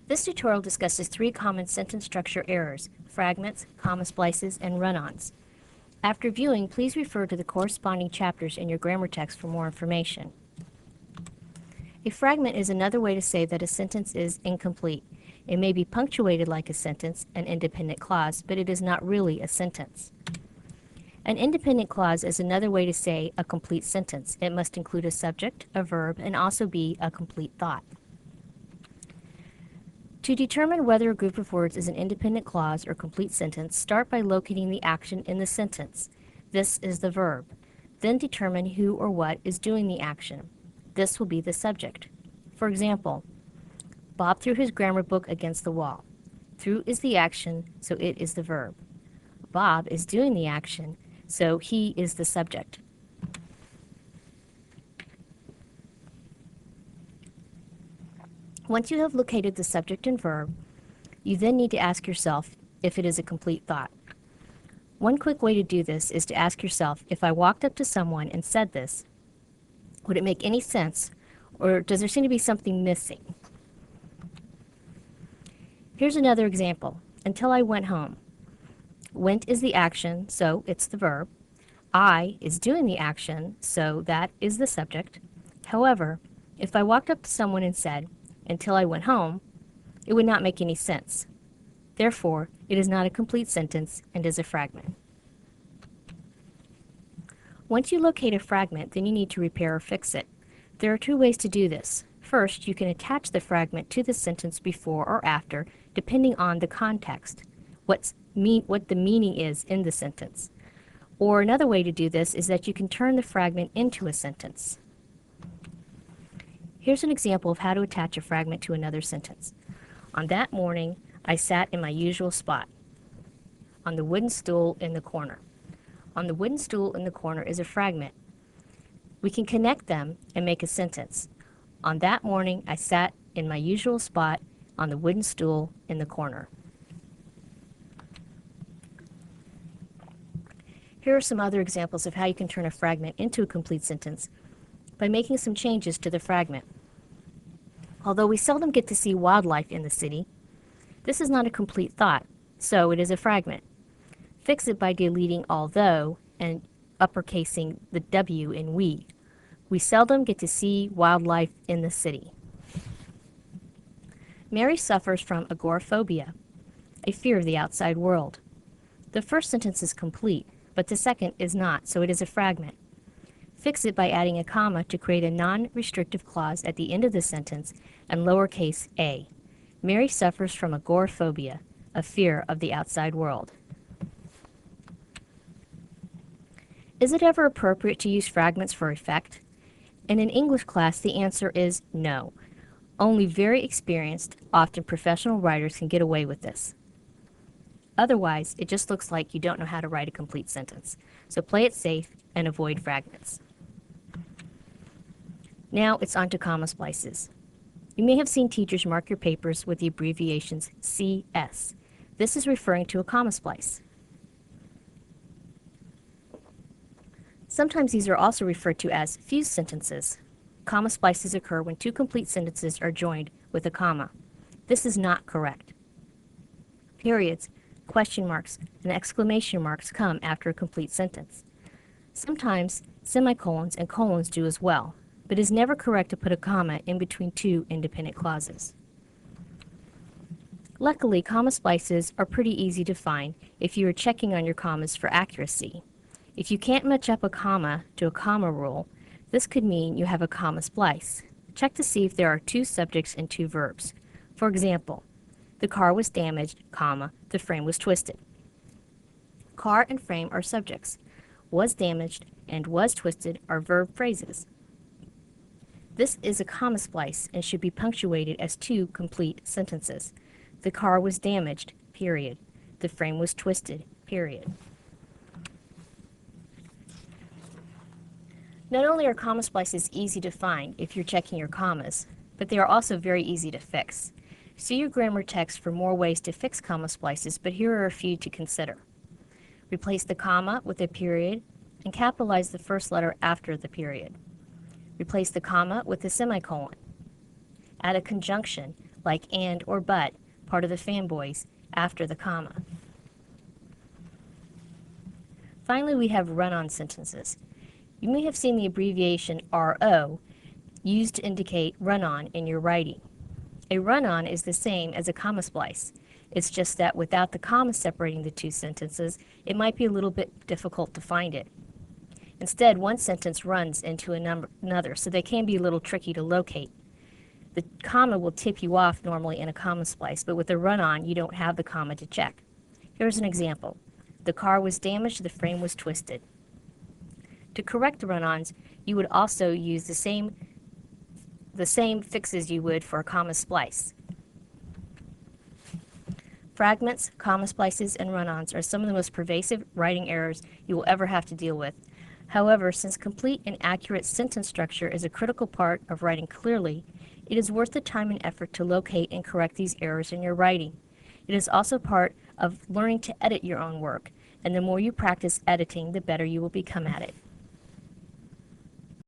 This tutorial discusses 3 common sentence structure errors: fragments, comma splices, and run-ons. After viewing, please refer to the corresponding chapters in your grammar text for more information. A fragment is another way to say that a sentence is incomplete. It may be punctuated like a sentence, an independent clause, but it is not really a sentence. An independent clause is another way to say a complete sentence. It must include a subject, a verb, and also be a complete thought. To determine whether a group of words is an independent clause or complete sentence, start by locating the action in the sentence. This is the verb. Then determine who or what is doing the action. This will be the subject. For example, Bob threw his grammar book against the wall. Threw is the action, so it is the verb. Bob is doing the action, so he is the subject. Once you have located the subject and verb, you then need to ask yourself if it is a complete thought. One quick way to do this is to ask yourself, if I walked up to someone and said this, would it make any sense, or does there seem to be something missing? Here's another example. Until I went home. Went is the action, so it's the verb. I is doing the action, so that is the subject. However, if I walked up to someone and said, until I went home, it would not make any sense. Therefore, it is not a complete sentence and is a fragment. Once you locate a fragment, then you need to repair or fix it. There are 2 ways to do this. First, you can attach the fragment to the sentence before or after, depending on the context, what the meaning is in the sentence. Or another way to do this is that you can turn the fragment into a sentence. Here's an example of how to attach a fragment to another sentence. On that morning, I sat in my usual spot, on the wooden stool in the corner. On the wooden stool in the corner is a fragment. We can connect them and make a sentence. On that morning, I sat in my usual spot on the wooden stool in the corner. Here are some other examples of how you can turn a fragment into a complete sentence by making some changes to the fragment. Although we seldom get to see wildlife in the city, this is not a complete thought, so it is a fragment. Fix it by deleting although and uppercasing the W in we. We seldom get to see wildlife in the city. Mary suffers from agoraphobia, a fear of the outside world. The first sentence is complete, but the second is not, so it is a fragment. Fix it by adding a comma to create a non-restrictive clause at the end of the sentence and lowercase a. Mary suffers from agoraphobia, a fear of the outside world. Is it ever appropriate to use fragments for effect? In an English class, the answer is no. Only very experienced, often professional writers can get away with this. Otherwise, it just looks like you don't know how to write a complete sentence. So play it safe and avoid fragments. Now it's on to comma splices. You may have seen teachers mark your papers with the abbreviations CS. This is referring to a comma splice. Sometimes these are also referred to as fused sentences. Comma splices occur when 2 complete sentences are joined with a comma. This is not correct. Periods, question marks, and exclamation marks come after a complete sentence. Sometimes semicolons and colons do as well, but it is never correct to put a comma in between 2 independent clauses. Luckily, comma splices are pretty easy to find if you are checking on your commas for accuracy. If you can't match up a comma to a comma rule, this could mean you have a comma splice. Check to see if there are 2 subjects and 2 verbs. For example, the car was damaged, comma, the frame was twisted. Car and frame are subjects. Was damaged and was twisted are verb phrases. This is a comma splice and should be punctuated as 2 complete sentences. The car was damaged, period. The frame was twisted, period. Not only are comma splices easy to find if you're checking your commas, but they are also very easy to fix. See your grammar text for more ways to fix comma splices, but here are a few to consider. Replace the comma with a period and capitalize the first letter after the period. Replace the comma with a semicolon. Add a conjunction like and or but, part of the fanboys, after the comma. Finally, we have run-on sentences. You may have seen the abbreviation RO used to indicate run-on in your writing. A run-on is the same as a comma splice. It's just that without the comma separating the two sentences, it might be a little bit difficult to find it. Instead, one sentence runs into another, so they can be a little tricky to locate. The comma will tip you off normally in a comma splice, but with a run-on, you don't have the comma to check. Here's an example. The car was damaged, the frame was twisted. To correct the run-ons, you would also use the same fixes you would for a comma splice. Fragments, comma splices, and run-ons are some of the most pervasive writing errors you will ever have to deal with. However, since complete and accurate sentence structure is a critical part of writing clearly, it is worth the time and effort to locate and correct these errors in your writing. It is also part of learning to edit your own work, and the more you practice editing, the better you will become at it.